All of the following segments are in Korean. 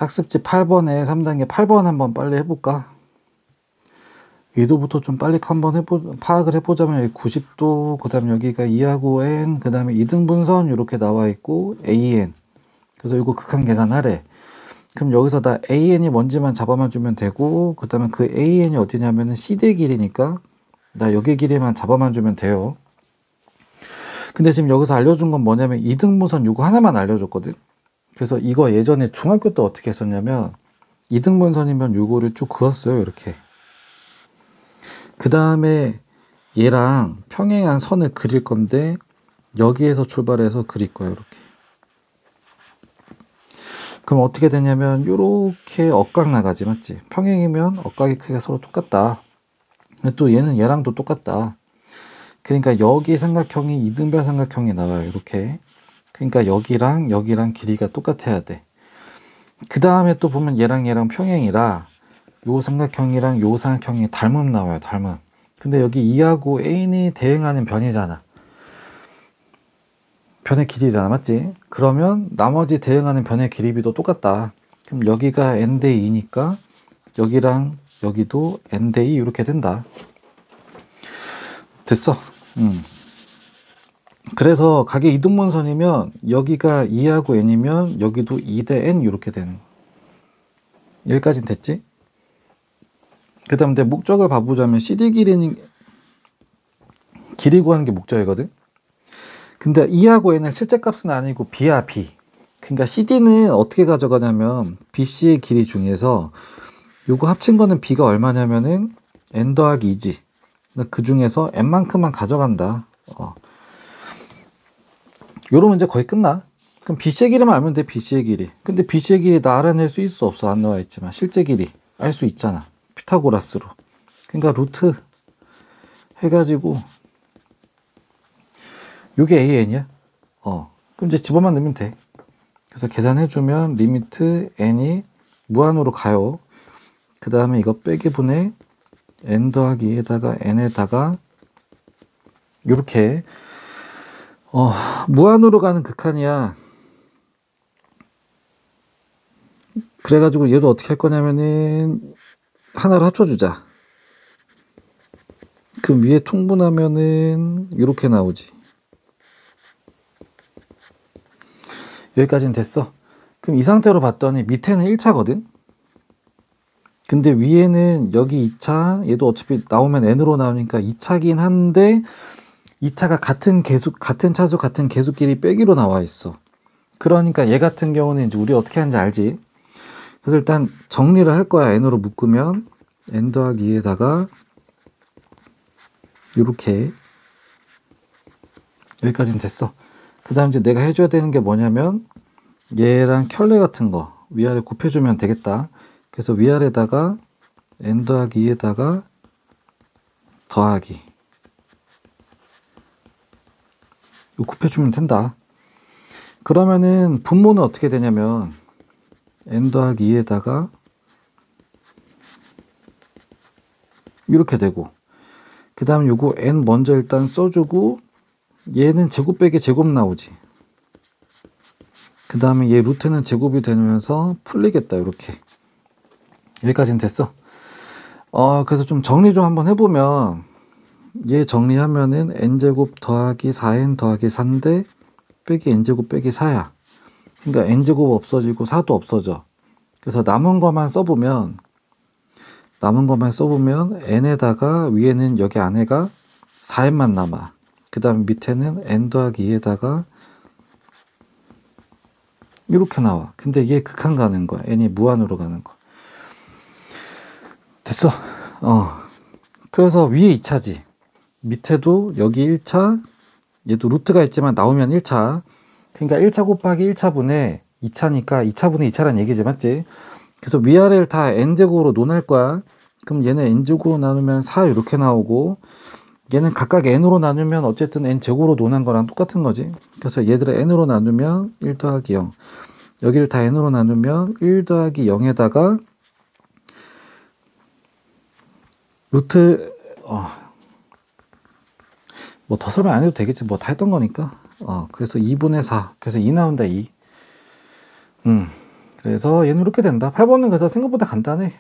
학습지 8번에 3단계 8번 한번 빨리 해볼까? 의도부터 좀 빨리 한번 파악을 해보자면 여기 90도, 그 다음에 여기가 2하고 n, 그 다음에 이등분선 이렇게 나와 있고 an. 그래서 이거 극한 계산하래. 그럼 여기서 나 an이 뭔지만 잡아만 주면 되고, 그 다음에 그 an이 어디냐면은 c대 길이니까 나 여기 길이만 잡아만 주면 돼요. 근데 지금 여기서 알려준 건 뭐냐면 이등분선 요거 하나만 알려줬거든. 그래서 이거 예전에 중학교 때 어떻게 했었냐면 이등분선이면 요거를 쭉 그었어요. 이렇게. 그 다음에 얘랑 평행한 선을 그릴 건데 여기에서 출발해서 그릴 거예요. 이렇게. 그럼 어떻게 되냐면 요렇게 억각 나가지, 맞지? 평행이면 억각의 크기가 서로 똑같다. 근데 또 얘는 얘랑도 똑같다. 그러니까 여기 삼각형이 이등변 삼각형이 나와요. 이렇게. 그러니까 여기랑 길이가 똑같아야 돼. 그 다음에 또 보면 얘랑 평행이라 요 삼각형이랑 요 삼각형이 닮음 나와요. 닮음. 근데 여기 2하고 n이 대응하는 변이잖아. 변의 길이잖아. 맞지? 그러면 나머지 대응하는 변의 길이비도 똑같다. 그럼 여기가 n 대 2니까 여기랑 여기도 n 대 2 이렇게 된다. 됐어. 그래서 가게 이등분선이면 여기가 2하고 n이면 여기도 2 대 n 이렇게 되는. 여기까지는 됐지? 그 다음 내 목적을 봐보자면 CD 길이 구하는 게 목적이거든. 근데 2하고 n은 실제값은 아니고 b야 b. 그러니까 CD는 어떻게 가져가냐면 BC의 길이 중에서 요거 합친 거는 b가 얼마냐면은 n 더하기 2지. 그 중에서 n만큼만 가져간다. 요러면 이제 거의 끝나. 그럼 BC의 길이만 알면 돼. BC의 길이. 근데 BC의 길이 나 알아낼 수 있어 없어? 안 나와 있지만 실제 길이 알 수 있잖아. 피타고라스로. 그러니까 루트 해가지고 요게 AN이야. 그럼 이제 집어만 넣으면 돼. 그래서 계산해주면 리미트 n이 무한으로 가요. 그 다음에 이거 빼기 분의 n 더하기 2에다가 n에다가 요렇게 무한으로 가는 극한이야. 그래가지고 얘도 어떻게 할 거냐면은 하나로 합쳐주자. 그럼 위에 통분하면은 이렇게 나오지. 여기까지는 됐어. 그럼 이 상태로 봤더니 밑에는 1차거든. 근데 위에는 여기 2차, 얘도 어차피 나오면 n으로 나오니까 2차긴 한데 2차가 같은 차수 같은 계수끼리 빼기로 나와 있어. 그러니까 얘 같은 경우는 이제 우리 어떻게 하는지 알지? 그래서 일단 정리를 할 거야. n으로 묶으면 n 더하기 2에다가 이렇게 여기까지는 됐어. 그 다음 이제 내가 해줘야 되는 게 뭐냐면 얘랑 켤레 같은 거 위아래 곱해주면 되겠다. 그래서 위아래다가 n 더하기 2에다가 더하기 이거 곱해주면 된다. 그러면은 분모는 어떻게 되냐면 n 더하기 2에다가 이렇게 되고 그 다음 요거 n 먼저 일단 써주고 얘는 제곱 빼기 제곱 나오지. 그 다음에 얘 루트는 제곱이 되면서 풀리겠다. 이렇게 여기까지는 됐어. 그래서 좀 정리 좀 한번 해보면 얘 정리하면은 n제곱 더하기 4n 더하기 3대 빼기 n제곱 빼기 4야. 그러니까 n제곱 없어지고 4도 없어져. 그래서 남은 것만 써보면 n에다가 위에는 여기 안에가 4n만 남아. 그 다음 밑에는 n 더하기 2에다가 이렇게 나와. 근데 이게 극한 가는 거야. n이 무한으로 가는 거. 됐어. 그래서 위에 2차지. 밑에도 여기 1차, 얘도 루트가 있지만 나오면 1차. 그러니까 1차 곱하기 1차분의 2차니까 2차분의 2차란 얘기지, 맞지? 그래서 위아래를 다 n제곱으로 논할 거야. 그럼 얘는 n제곱으로 나누면 4 이렇게 나오고 얘는 각각 n으로 나누면 어쨌든 n제곱으로 논한 거랑 똑같은 거지. 그래서 얘들을 n으로 나누면 1 더하기 0. 여기를 다 n으로 나누면 1 더하기 0에다가 루트 뭐 더 설명 안 해도 되겠지. 뭐 다 했던 거니까. 그래서 2분의 4. 그래서 2 나온다, 2. 그래서 얘는 이렇게 된다. 8번은 그래서 생각보다 간단해.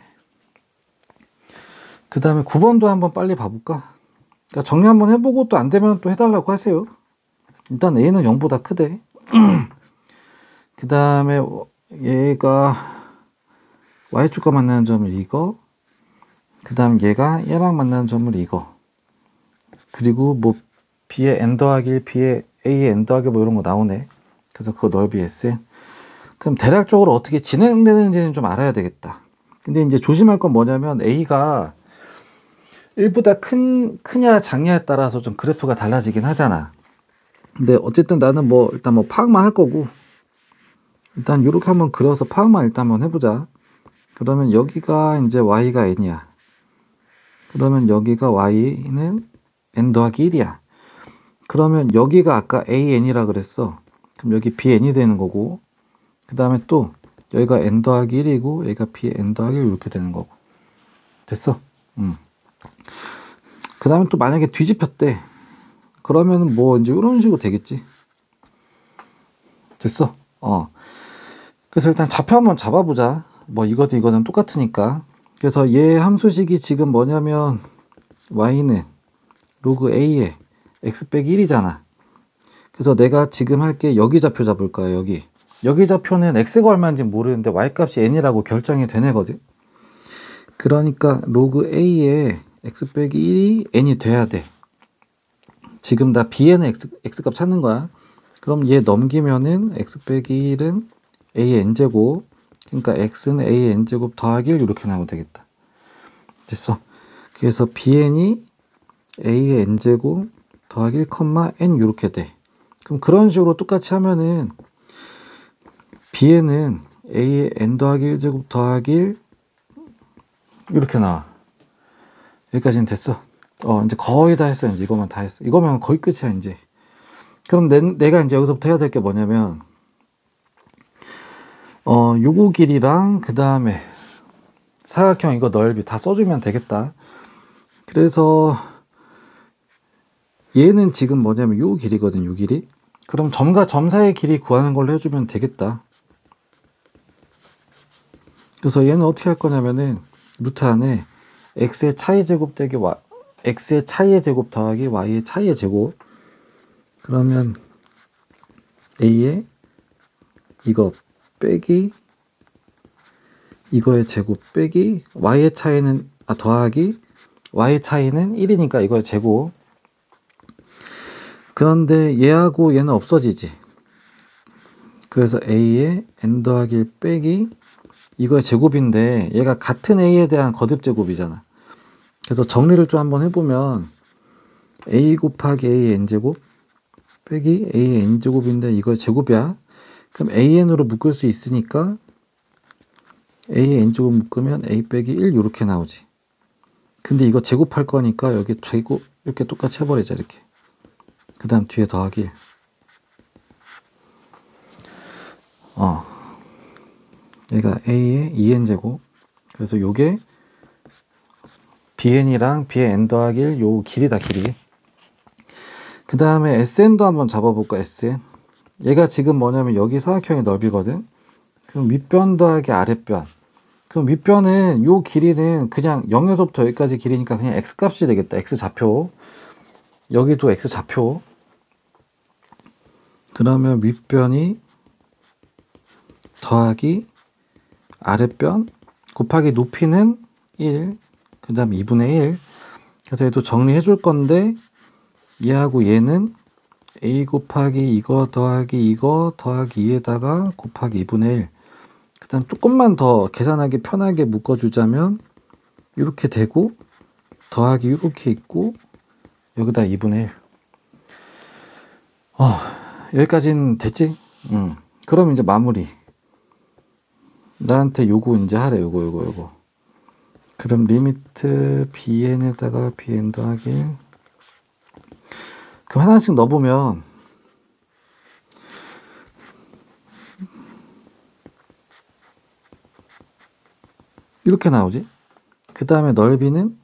그 다음에 9번도 한번 빨리 봐볼까? 그러니까 정리 한번 해보고 또 안 되면 또 해달라고 하세요. 일단 A는 0보다 크대. 그 다음에 얘가 Y축과 만나는 점을 이거, 그 다음 얘가 얘랑 만나는 점을 이거, 그리고 뭐 B의 n 더하기 1, B의 A의 n 더하기 1 뭐 이런 거 나오네. 그래서 그거 넓이 SN. 그럼 대략적으로 어떻게 진행되는지는 좀 알아야 되겠다. 근데 이제 조심할 건 뭐냐면 A가 1보다 크냐 작냐에 따라서 좀 그래프가 달라지긴 하잖아. 근데 어쨌든 나는 뭐 일단 뭐 파악만 할 거고, 일단 이렇게 한번 그려서 파악만 일단 한번 해보자. 그러면 여기가 이제 y가 n이야. 그러면 여기가 y는 n 더하기 1이야. 그러면 여기가 아까 an이라 그랬어. 그럼 여기 bn이 되는 거고, 그 다음에 또 여기가 n 더하기 1이고 여기가 bn 더하기 1 이렇게 되는 거고. 됐어? 그 다음에 또 만약에 뒤집혔대. 그러면 뭐 이제 이런 식으로 되겠지. 됐어? 그래서 일단 좌표 한번 잡아보자. 뭐 이것도 이거는 똑같으니까. 그래서 얘 함수식이 지금 뭐냐면 y는 로그 a에 x 빼기 1이잖아. 그래서 내가 지금 할게 여기 좌표 잡을 거야. 여기 좌표는 x가 얼마인지 모르는데 y 값이 n이라고 결정이 되네거든. 그러니까 로그 a에 x 빼기 1이 n이 돼야 돼. 지금 나 b에는 x값 찾는 거야. 그럼 얘 넘기면은 x 빼기 1은 a의 n제곱, 그러니까 x는 a의 n제곱 더하기 1 이렇게 나오면 되겠다. 됐어. 그래서 bn이 a의 n제곱 더하기 1, n 이렇게 돼. 그럼 그런 식으로 똑같이 하면은 bn은 a의 n 더하기 1제곱 더하기 1 이렇게 나와. 여기까지는 됐어. 이제 거의 다 했어. 이제 이거만 다 했어. 이거면 거의 끝이야, 이제. 그럼 내가 이제 여기서부터 해야 될 게 뭐냐면, 요거 길이랑, 그 다음에, 사각형 이거 넓이 다 써주면 되겠다. 그래서, 얘는 지금 뭐냐면 요 길이거든, 요 길이. 그럼 점과 점 사이의 길이 구하는 걸로 해주면 되겠다. 그래서 얘는 어떻게 할 거냐면은, 루트 안에, x의 차이 제곱 되기 x의 차이의 제곱 더하기 y의 차이의 제곱. 그러면 a의 이거 빼기 이거의 제곱 빼기 y의 차이는 더하기 y의 차이는 1이니까 이거의 제곱. 그런데 얘하고 얘는 없어지지. 그래서 a의 n 더하기 1 빼기 이거의 제곱인데 얘가 같은 a에 대한 거듭 제곱이잖아. 그래서 정리를 좀 한번 해보면 a 곱하기 a의 n제곱 빼기 a의 n제곱인데 이거 제곱이야. 그럼 an으로 묶을 수 있으니까 a의 n제곱 묶으면 a 빼기 1 이렇게 나오지. 근데 이거 제곱할 거니까 여기 제곱 이렇게 똑같이 해버리자. 이렇게. 그 다음 뒤에 더하기 1. 얘가 a의 2n제곱. 그래서 요게 bn이랑 b의 n 더하기 1 요 길이다, 길이. 그 다음에 SN도 한번 잡아볼까, SN. 얘가 지금 뭐냐면 여기 사각형의 넓이거든. 그럼 윗변 더하기 아랫변. 그럼 윗변은 요 길이는 그냥 0에서부터 여기까지 길이니까 그냥 x값이 되겠다. x좌표. 여기도 x좌표. 그러면 윗변이 더하기 아랫변 곱하기 높이는 1. 그 다음 2분의 1. 그래서 얘도 정리해 줄 건데 얘하고 얘는 a 곱하기 이거 더하기 이거 더하기 2에다가 곱하기 2분의 1. 그 다음 조금만 더 계산하기 편하게 묶어주자면 이렇게 되고 더하기 이렇게 있고 여기다 2분의 1. 여기까지는 됐지? 그럼 이제 마무리. 나한테 요거 이제 하래. 요거. 그럼 리미트 bn에다가 bn 더하기 1. 그럼 하나씩 넣어보면 이렇게 나오지. 그 다음에 넓이는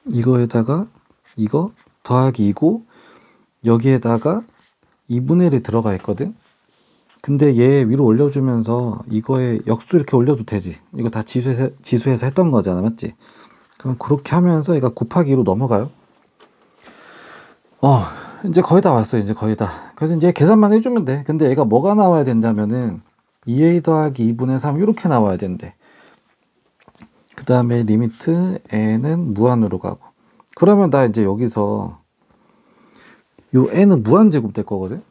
이거에다가 이거 더하기 2고 여기에다가 2분의 1이 들어가 있거든. 근데 얘 위로 올려주면서 이거에 역수 이렇게 올려도 되지. 이거 다 지수해서 했던 거잖아, 맞지? 그럼 그렇게 하면서 얘가 곱하기 2로 넘어가요. 이제 거의 다 왔어요. 이제 거의 다. 그래서 이제 계산만 해주면 돼. 근데 얘가 뭐가 나와야 된다면은 2a 더하기 2분의 3 이렇게 나와야 된대. 그 다음에 리미트 n은 무한으로 가고. 그러면 나 이제 여기서 요 n은 무한제곱 될 거거든.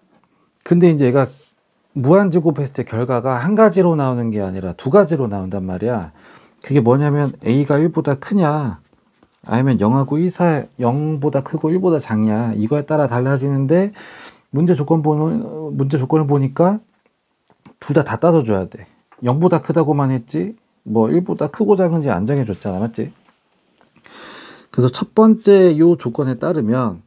근데 이제 얘가 무한제곱했을 때 결과가 한 가지로 나오는 게 아니라 두 가지로 나온단 말이야. 그게 뭐냐면 a가 1보다 크냐 아니면 0하고 1 사이 0보다 크고 1보다 작냐 이거에 따라 달라지는데 문제 조건을 보니까 둘 다 따져줘야 돼. 0보다 크다고만 했지 뭐 1보다 크고 작은지 안 정해줬잖아, 맞지? 그래서 첫 번째 요 조건에 따르면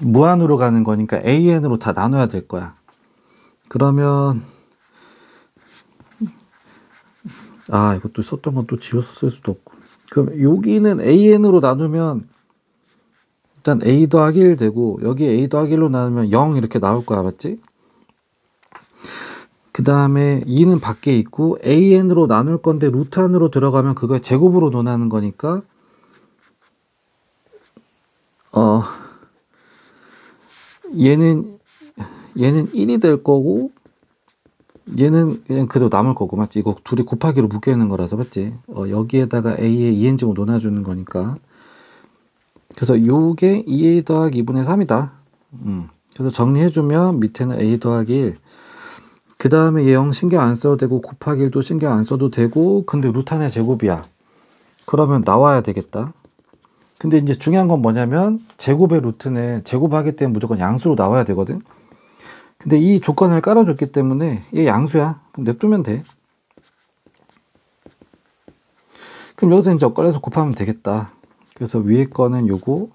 무한으로 가는 거니까 an으로 다 나눠야 될 거야. 그러면 이것도 썼던 건 또 지워서 쓸 수도 없고. 그럼 여기는 an으로 나누면 일단 a 더하기 1 되고 여기 a 더하기 1로 나누면 0 이렇게 나올 거야, 맞지? 그 다음에 2는 밖에 있고 an으로 나눌 건데 루트 안으로 들어가면 그걸 제곱으로 논하는 거니까 얘는 1이 될 거고 얘는 그냥 그대로 남을 거고, 맞지? 이거 둘이 곱하기로 묶여 있는 거라서, 맞지? 여기에다가 a의 2n제곱 논아주는 거니까. 그래서 요게 2a 더하기 2분의 3이다. 그래서 정리해주면 밑에는 a 더하기 1. 그 다음에 얘 0 신경 안 써도 되고 곱하기 1도 신경 안 써도 되고 근데 루트 안의 제곱이야. 그러면 나와야 되겠다. 근데 이제 중요한 건 뭐냐면 제곱의 루트는 제곱하기 때문에 무조건 양수로 나와야 되거든. 근데 이 조건을 깔아줬기 때문에 얘 양수야. 그럼 냅두면 돼. 그럼 여기서 이제 엇갈려서 곱하면 되겠다. 그래서 위에 거는 요거,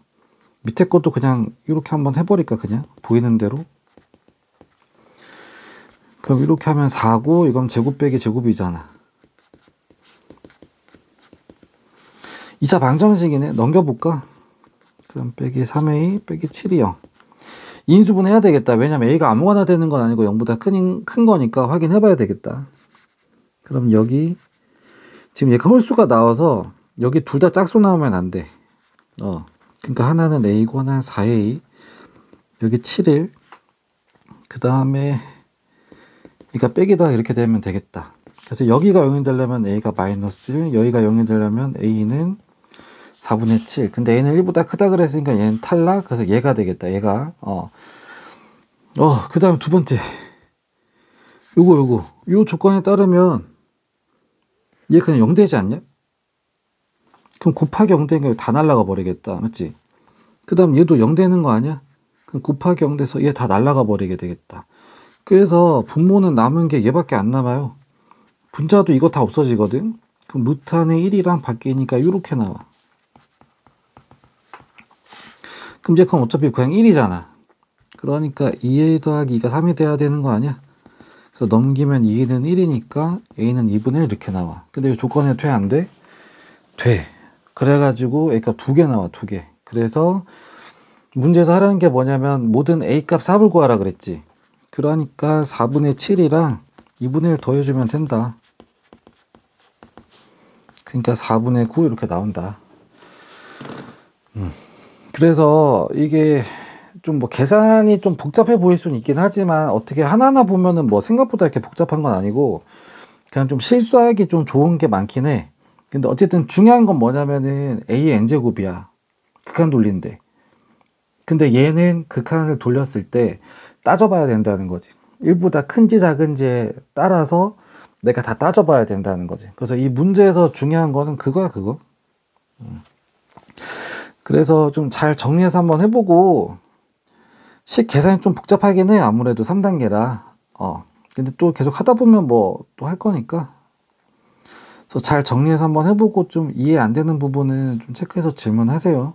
밑에 것도 그냥 이렇게 한번 해버릴까, 그냥 보이는 대로. 그럼 이렇게 하면 4고 이건 제곱 빼기 제곱이잖아. 2차 방정식이네. 넘겨볼까? 그럼 빼기 3a 빼기 7이 0. 인수분 해야 되겠다. 왜냐면 a가 아무거나 되는 건 아니고 0보다 큰 거니까 확인해봐야 되겠다. 그럼 여기 지금 얘가 홀수가 나와서 여기 둘 다 짝수 나오면 안 돼. 그러니까 하나는 a고 하나는 4a. 여기 7일. 그 다음에 얘가 빼기 더하기 이렇게 되면 되겠다. 그래서 여기가 0이 되려면 a가 마이너스 1, 여기가 0이 되려면 a는 4분의 7. 근데 a는 1보다 크다 그랬으니까 얘는 탈락. 그래서 얘가 되겠다. 얘가. 그 다음에 두 번째. 요거. 요 조건에 따르면 얘 그냥 0 되지 않냐? 그럼 곱하기 0 되는 거 다 날라가 버리겠다. 맞지? 그 다음 얘도 0 되는 거 아니야? 그럼 곱하기 0 돼서 얘 다 날라가 버리게 되겠다. 그래서 분모는 남은 게 얘밖에 안 남아요. 분자도 이거 다 없어지거든? 그럼 루트 안에 1이랑 바뀌니까 이렇게 나와. 그럼 이제 그럼 어차피 그냥 1이잖아. 그러니까 2a 더하기 2가 3이 돼야 되는 거 아니야? 그래서 넘기면 2는 1이니까 a는 2분의 1 이렇게 나와. 근데 이 조건에 돼 안 돼? 돼. 그래가지고 a값 2개 나와, 2개. 그래서 문제에서 하라는 게 뭐냐면 모든 a값 4을 구하라 그랬지. 그러니까 4분의 7이랑 2분의 1 더해주면 된다. 그러니까 4분의 9 이렇게 나온다. 그래서 이게 좀 뭐 계산이 좀 복잡해 보일 수는 있긴 하지만 어떻게 하나하나 보면은 뭐 생각보다 이렇게 복잡한 건 아니고 그냥 좀 실수하기 좀 좋은 게 많긴 해. 근데 어쨌든 중요한 건 뭐냐면은 a의 n제곱이야. 극한 돌린데. 근데 얘는 극한을 돌렸을 때 따져봐야 된다는 거지. 1보다 큰지 작은지에 따라서 내가 다 따져봐야 된다는 거지. 그래서 이 문제에서 중요한 거는 그거야, 그거. 그래서 좀 잘 정리해서 한번 해보고 식 계산이 좀 복잡하긴 해. 아무래도 3단계라. 근데 또 계속 하다 보면 뭐 또 할 거니까. 그래서 잘 정리해서 한번 해보고 좀 이해 안 되는 부분은 좀 체크해서 질문하세요.